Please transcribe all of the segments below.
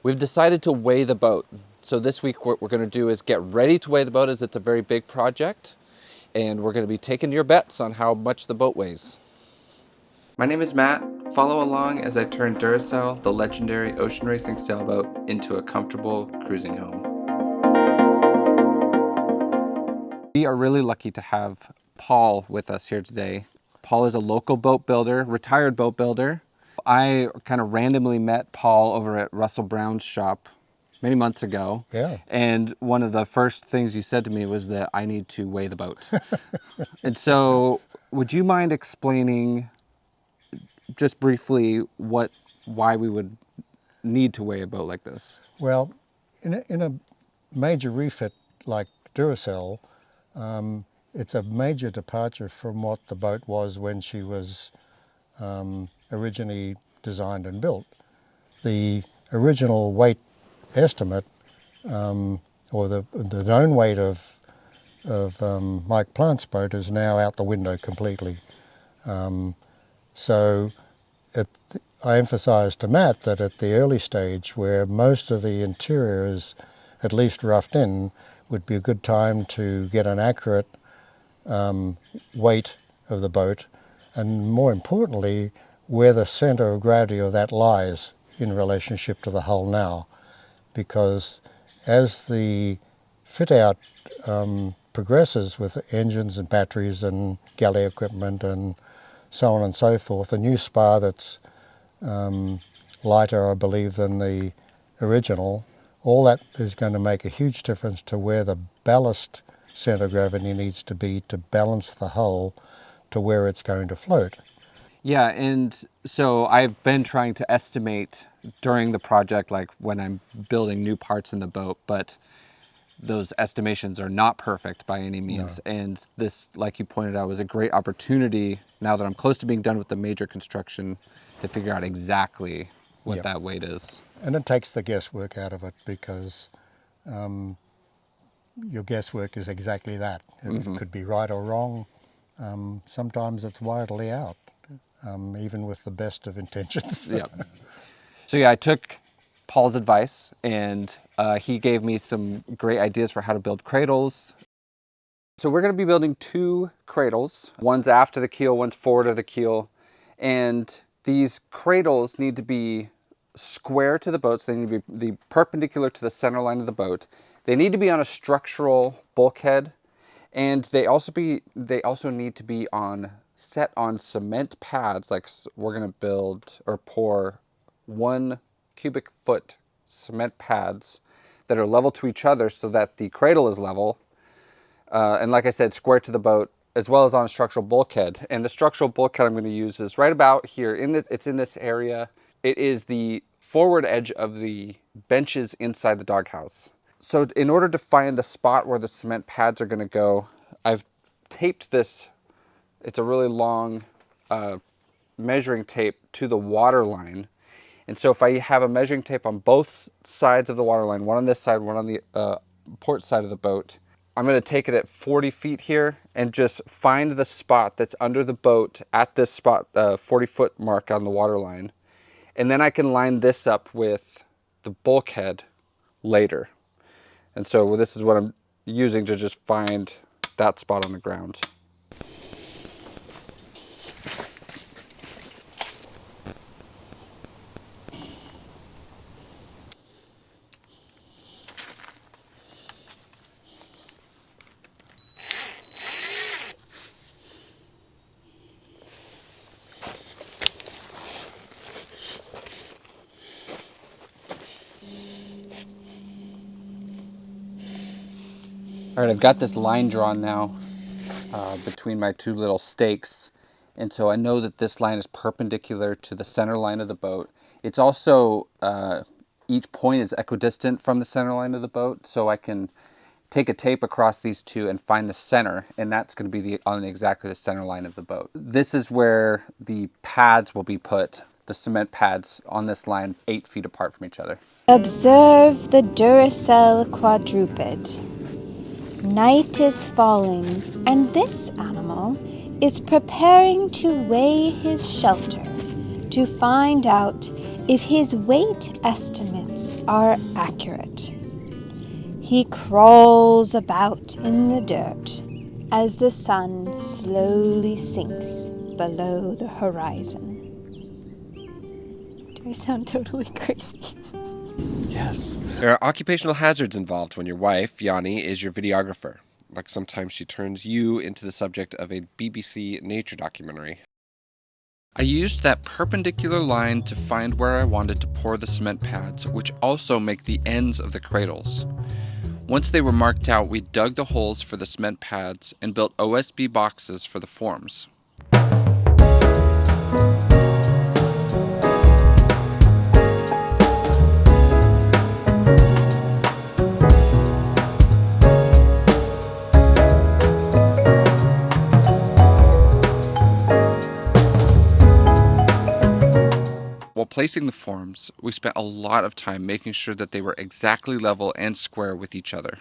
We've decided to weigh the boat. So this week what we're going to do is get ready to weigh the boat, as it's a very big project. And we're going to be taking your bets on how much the boat weighs. My name is Matt. Follow along as I turn Duracell, the legendary ocean racing sailboat, into a comfortable cruising home. We are really lucky to have Paul with us here today. Paul is a local boat builder, retired boat builder. I kind of randomly met Paul over at Russell Brown's shop many months ago. Yeah. And one of the first things you said to me was that I need to weigh the boat. And so would you mind explaining just briefly why we would need to weigh a boat like this? Well, in a major refit like Duracell, it's a major departure from what the boat was when she was originally designed and built. The original weight estimate, or the known weight of Mike Plant's boat, is now out the window completely. So I emphasised to Matt that at the early stage, where most of the interior is at least roughed in, would be a good time to get an accurate weight of the boat, and more importantly, where the centre of gravity of that lies in relationship to the hull now. Because as the fit-out progresses with engines and batteries and galley equipment and so on and so forth, a new spar that's lighter, I believe, than the original, all that is going to make a huge difference to where the ballast centre of gravity needs to be to balance the hull to where it's going to float. Yeah, and so I've been trying to estimate during the project, like when I'm building new parts in the boat, but those estimations are not perfect by any means. No. And this, like you pointed out, was a great opportunity, now that I'm close to being done with the major construction, to figure out exactly what that weight is. And it takes the guesswork out of it, because your guesswork is exactly that. It could be right or wrong. Sometimes it's wildly out, even with the best of intentions. Yeah. So yeah, I took Paul's advice, and he gave me some great ideas for how to build cradles. So we're going to be building 2 cradles. One's after the keel, one's forward of the keel. And these cradles need to be square to the boat, so they need to be perpendicular to the center line of the boat. They need to be on a structural bulkhead, and they also need to be set on cement pads. Like we're going to build or pour 1 cubic foot cement pads that are level to each other, so that the cradle is level. And like I said, square to the boat, as well as on a structural bulkhead. And the structural bulkhead I'm going to use is right about here. It's in this area. It is the forward edge of the benches inside the doghouse. So in order to find the spot where the cement pads are going to go, I've taped this. It's a really long measuring tape to the water line. And so if I have a measuring tape on both sides of the water line, one on this side, one on the port side of the boat, I'm going to take it at 40 feet here and just find the spot that's under the boat at this spot, 40-foot mark on the water line. And then I can line this up with the bulkhead later. And so this is what I'm using to just find that spot on the ground. All right, I've got this line drawn now between my 2 little stakes. And so I know that this line is perpendicular to the center line of the boat. It's also, each point is equidistant from the center line of the boat. So I can take a tape across these 2 and find the center. And that's going to be on exactly the center line of the boat. This is where the pads will be put. The cement pads on this line, 8 feet apart from each other. Observe the Duracell quadruped. Night is falling, and this animal is preparing to weigh his shelter to find out if his weight estimates are accurate. He crawls about in the dirt as the sun slowly sinks below the horizon. Do I sound totally crazy? Yes. There are occupational hazards involved when your wife, Yanni, is your videographer. Like sometimes she turns you into the subject of a BBC nature documentary. I used that perpendicular line to find where I wanted to pour the cement pads, which also make the ends of the cradles. Once they were marked out, we dug the holes for the cement pads and built OSB boxes for the forms. While placing the forms, we spent a lot of time making sure that they were exactly level and square with each other.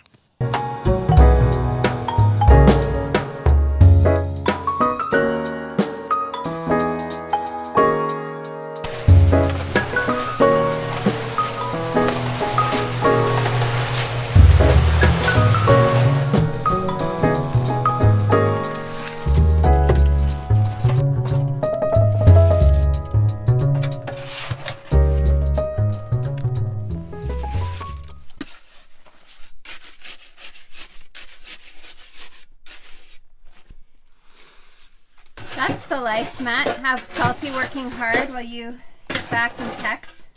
That's the life, Matt. Have Salty working hard while you sit back and text.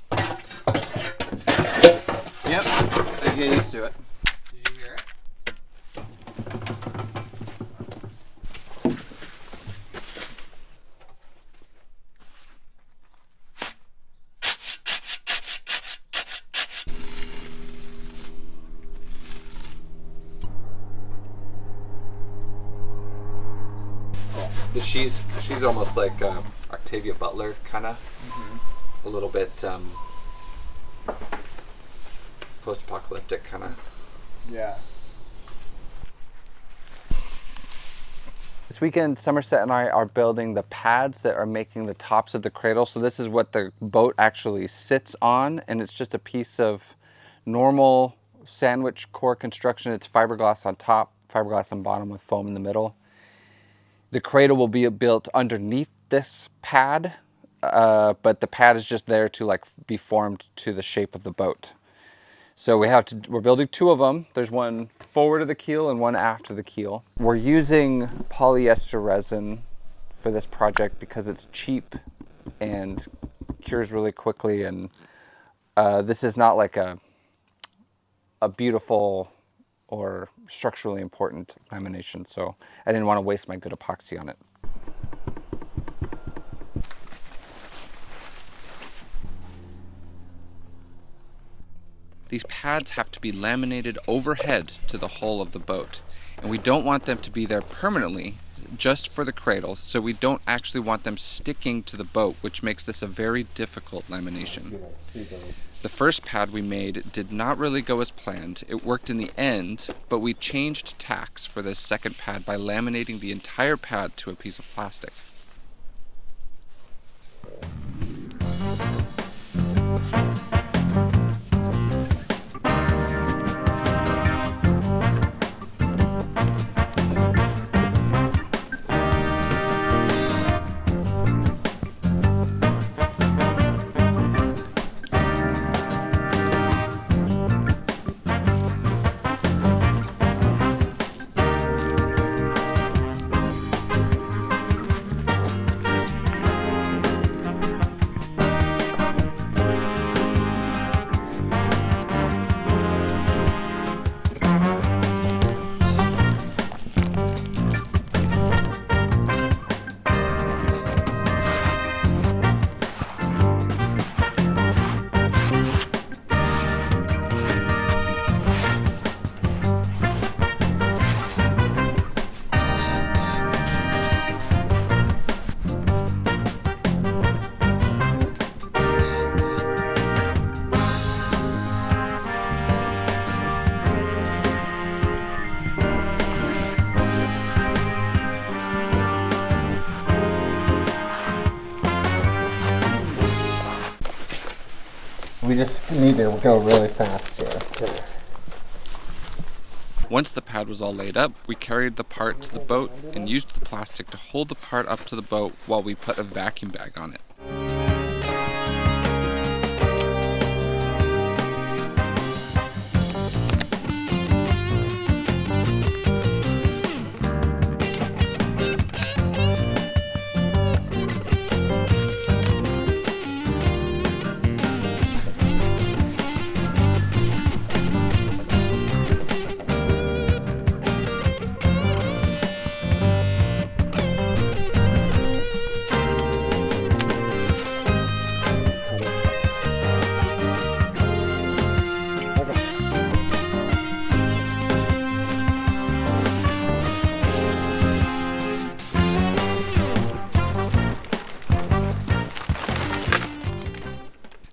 Yep. I get used to it. Did you hear it? She's almost like Octavia Butler, kind of. A little bit post-apocalyptic, kind of. Yeah. This weekend, Somerset and I are building the pads that are making the tops of the cradle. So this is what the boat actually sits on, and it's just a piece of normal sandwich core construction. It's fiberglass on top, fiberglass on bottom with foam in the middle. The cradle will be built underneath this pad, but the pad is just there to like be formed to the shape of the boat. So we're building two of them. There's one forward of the keel and one after the keel. We're using polyester resin for this project because it's cheap and cures really quickly. And this is not like a beautiful or structurally important lamination, so I didn't want to waste my good epoxy on it. These pads have to be laminated overhead to the hull of the boat, and we don't want them to be there permanently, just for the cradle, so we don't actually want them sticking to the boat, which makes this a very difficult lamination. The first pad we made did not really go as planned. It worked in the end, but we changed tacks for this second pad by laminating the entire pad to a piece of plastic. just need to go really fast here. Once the pad was all laid up, we carried the part to the boat and used the plastic to hold the part up to the boat while we put a vacuum bag on it.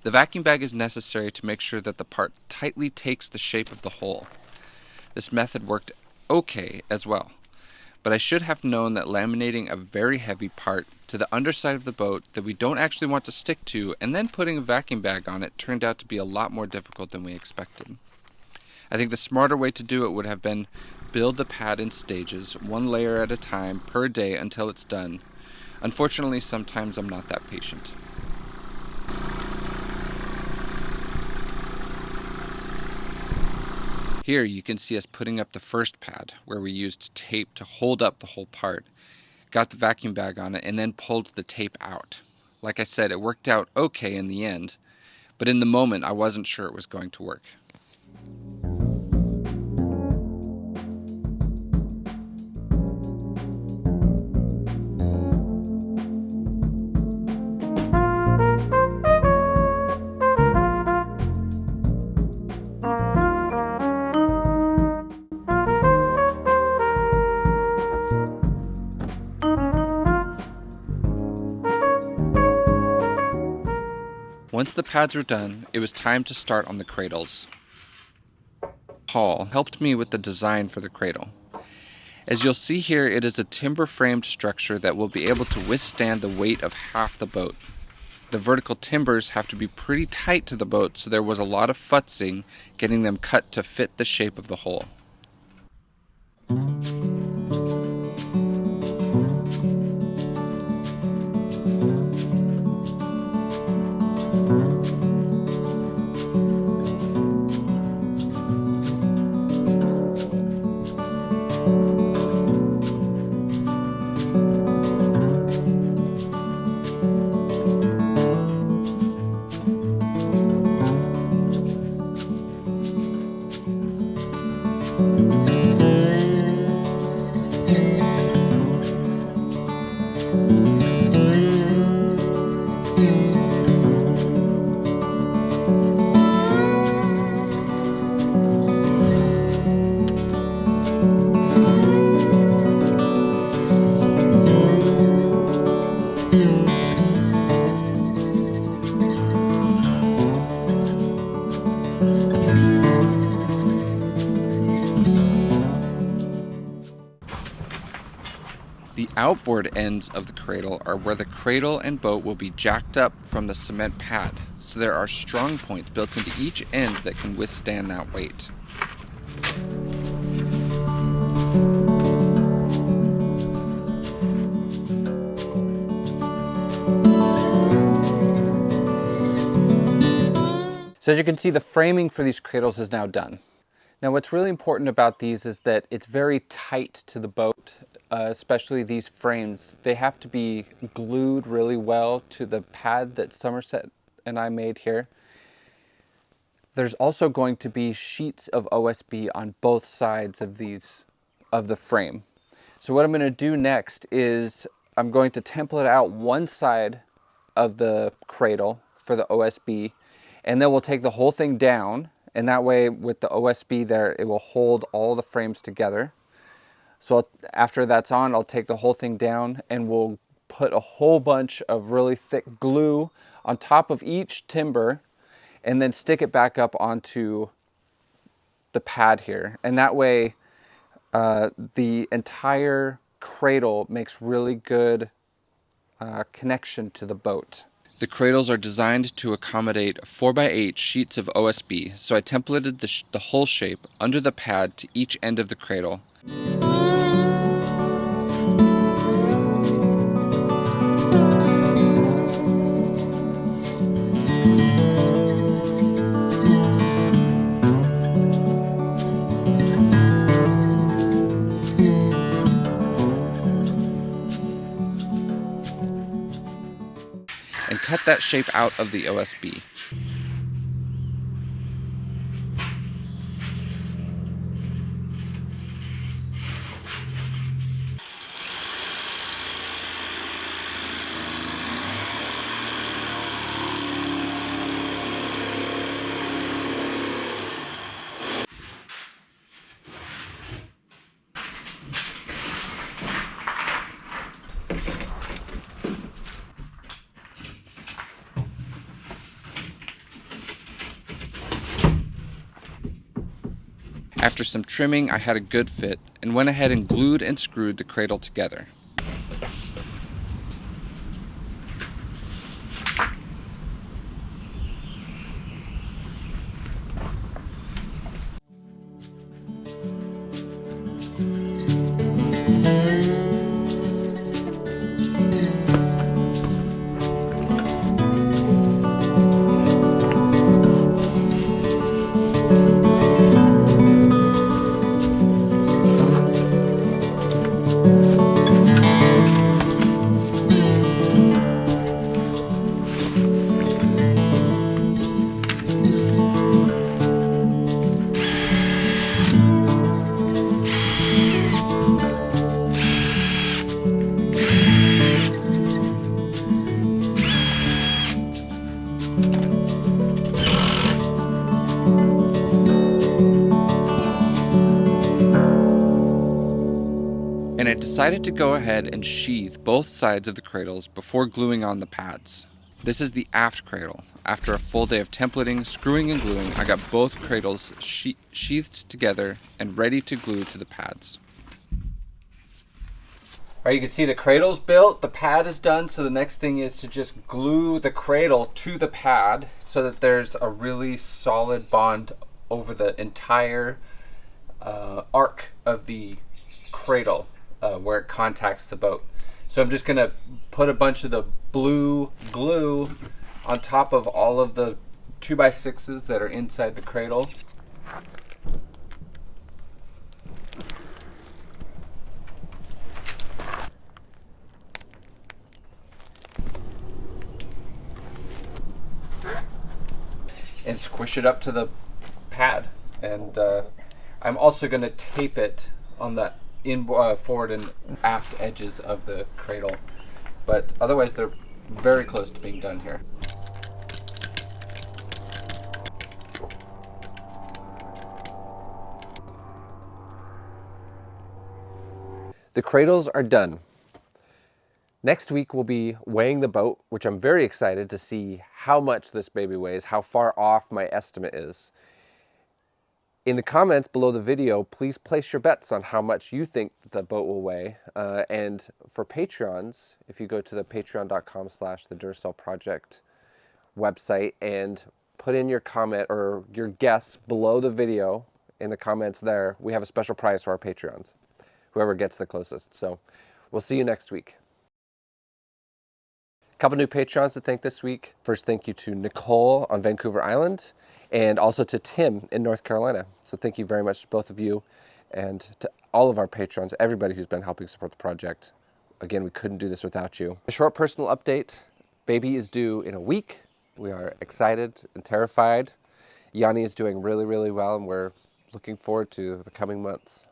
The vacuum bag is necessary to make sure that the part tightly takes the shape of the hole. This method worked okay as well, but I should have known that laminating a very heavy part to the underside of the boat that we don't actually want to stick to and then putting a vacuum bag on it turned out to be a lot more difficult than we expected. I think the smarter way to do it would have been build the pad in stages, one layer at a time per day until it's done. Unfortunately, sometimes I'm not that patient. Here you can see us putting up the first pad, where we used tape to hold up the whole part, got the vacuum bag on it, and then pulled the tape out. Like I said, it worked out okay in the end, but in the moment I wasn't sure it was going to work. Once the pads were done, it was time to start on the cradles. Paul helped me with the design for the cradle. As you'll see here, it is a timber-framed structure that will be able to withstand the weight of half the boat. The vertical timbers have to be pretty tight to the boat, so there was a lot of futzing getting them cut to fit the shape of the hole. The outboard ends of the cradle are where the cradle and boat will be jacked up from the cement pad, so there are strong points built into each end that can withstand that weight. So as you can see, the framing for these cradles is now done. Now what's really important about these is that it's very tight to the boat, especially these frames. They have to be glued really well to the pad that Somerset and I made here. There's also going to be sheets of OSB on both sides of the frame. So what I'm going to do next is I'm going to template out one side of the cradle for the OSB, and then we'll take the whole thing down, and that way with the OSB there, it will hold all the frames together. So after that's on, I'll take the whole thing down and we'll put a whole bunch of really thick glue on top of each timber and then stick it back up onto the pad here. And that way the entire cradle makes really good connection to the boat. The cradles are designed to accommodate 4x8 sheets of OSB, so I templated the whole shape under the pad to each end of the cradle. And cut that shape out of the OSB. After some trimming, I had a good fit and went ahead and glued and screwed the cradle together. And I decided to go ahead and sheathe both sides of the cradles before gluing on the pads. This is the aft cradle. After a full day of templating, screwing, and gluing, I got both cradles sheathed together and ready to glue to the pads. All right, you can see the cradle's built, the pad is done, so the next thing is to just glue the cradle to the pad so that there's a really solid bond over the entire arc of the cradle where it contacts the boat. So I'm just gonna put a bunch of the blue glue on top of all of the 2x6s that are inside the cradle. And squish it up to the pad. And I'm also gonna tape it on the forward and aft edges of the cradle. But otherwise they're very close to being done here. The cradles are done. Next week we'll be weighing the boat, which I'm very excited to see how much this baby weighs, how far off my estimate is. In the comments below the video, please place your bets on how much you think the boat will weigh. And for Patreons, if you go to the patreon.com/the Duracell website and put in your comment or your guess below the video in the comments there, we have a special prize for our Patreons, whoever gets the closest. So we'll see you next week. A couple new Patreons to thank this week. First, thank you to Nicole on Vancouver Island and also to Tim in North Carolina. So thank you very much to both of you and to all of our patrons, everybody who's been helping support the project. Again, we couldn't do this without you. A short personal update. Baby is due in a week. We are excited and terrified. Yanni is doing really, really well, and we're looking forward to the coming months.